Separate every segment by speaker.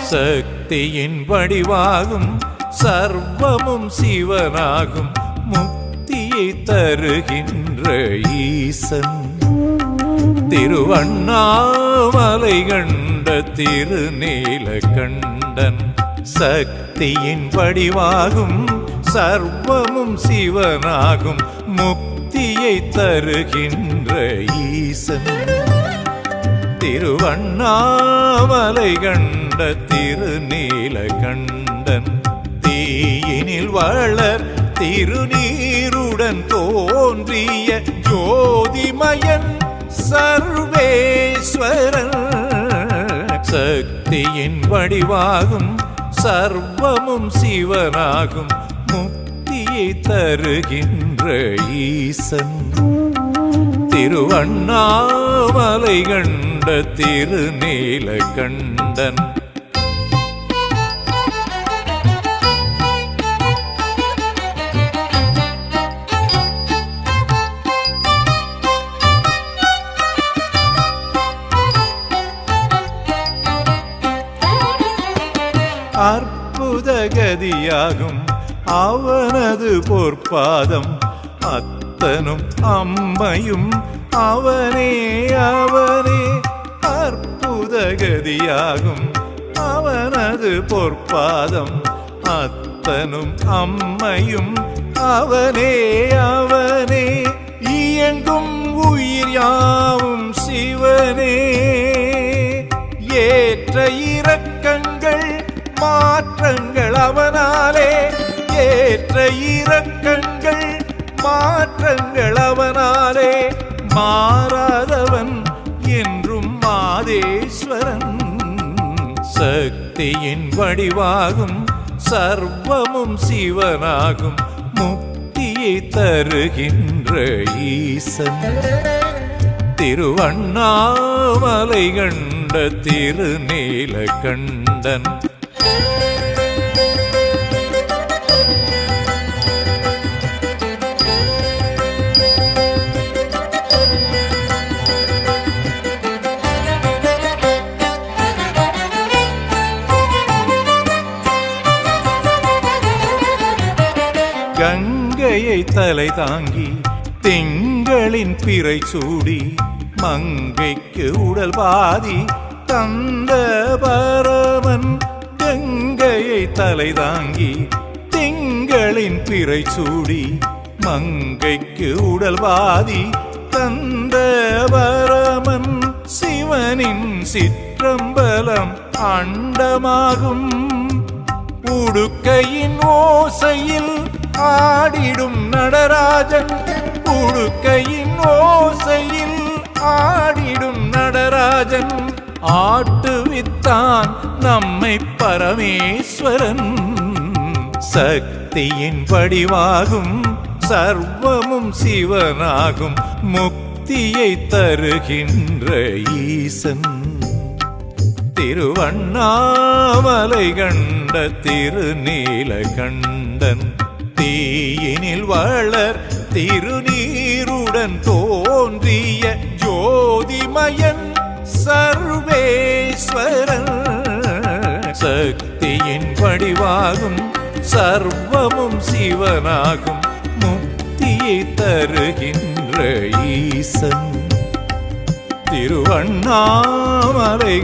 Speaker 1: சக்தியின் வடிவாகும் சர்வமும் சிவனாகும் முக்தியை தருகின்ற ஈசன் திருவண்ணாமலை கண்ட திருநீலகண்டன் சக்தியின் வடிவாகும் சர்வமும் சிவனாகும் முக்தியை தருகின்ற ஈசன் திருவண்ணாமலை கண்ட திருநீலகண்டன் தீயினில் வளர் திருநீருடன் தோன்றிய ஜோதிமயன் சர்வேஸ்வரன் சக்தியின் வடிவாகும் சர்வமும் சிவனாகும் முக்தியை தருகின்ற ஈசன் திருவண்ணாமலை கண்ட திருநீலகண்டன் அற்புத கதியாகும் அவனது பொற்பாதம் அத்தனும் அம்மையும் அவனே அவனே அற்புத கதியாகும் அவனது பொற்பாதம் அத்தனும் அம்மையும் அவனே அவனே இயங்கும் உயிர் யாவும் சிவனே ஏற்ற இரக்கங்கள் மாற்றங்கள் அவனாலே ஏற்ற இரக்கங்கள் மாற்றங்கள் அவனாலே மாறாதவன் என்றும் மாதேஸ்வரன் சக்தியின் வடிவாகும் சர்வமும் சிவனாகும் முக்தியை தருகின்ற ஈசன் திருவண்ணாமலை கண்ட திருநீலகண்டன் கங்கையை தலை தாங்கி திங்களின் பிறை சூடி மங்கைக்கு உடல் பாதி தந்த பரமன் கங்கையை தலை தாங்கி திங்களின் பிறை சூடி மங்கைக்கு உடல் பாதி தந்த பரமன் சிவனின் சிற்றம்பலம் அண்டமாகும் உடுக்கையின் ஓசையில் ஆடிடும் நடராஜன் உடுக்கையின் ஓசையில் ஆடிடும் நடராஜன் ஆட்டுவித்தான் நம்மை பரமேஸ்வரன் சக்தியின் வடிவாகும் சர்வமும் சிவனாகும் முக்தியை தருகின்ற ஈசன் திருவண்ணாமலை கண்ட திருநீலகண்டன் தீயினில் வளர் திருநீருடன் தோன்றிய ஜோதிமயன் சர்வேஸ்வரன் சக்தியின் வடிவாகும் சர்வமும் சிவனாகும் முக்தியை தருகின்ற ஈசன் திருவண்ணாமலை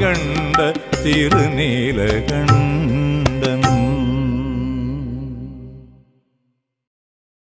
Speaker 1: கண்ட திருநீலகண்டன்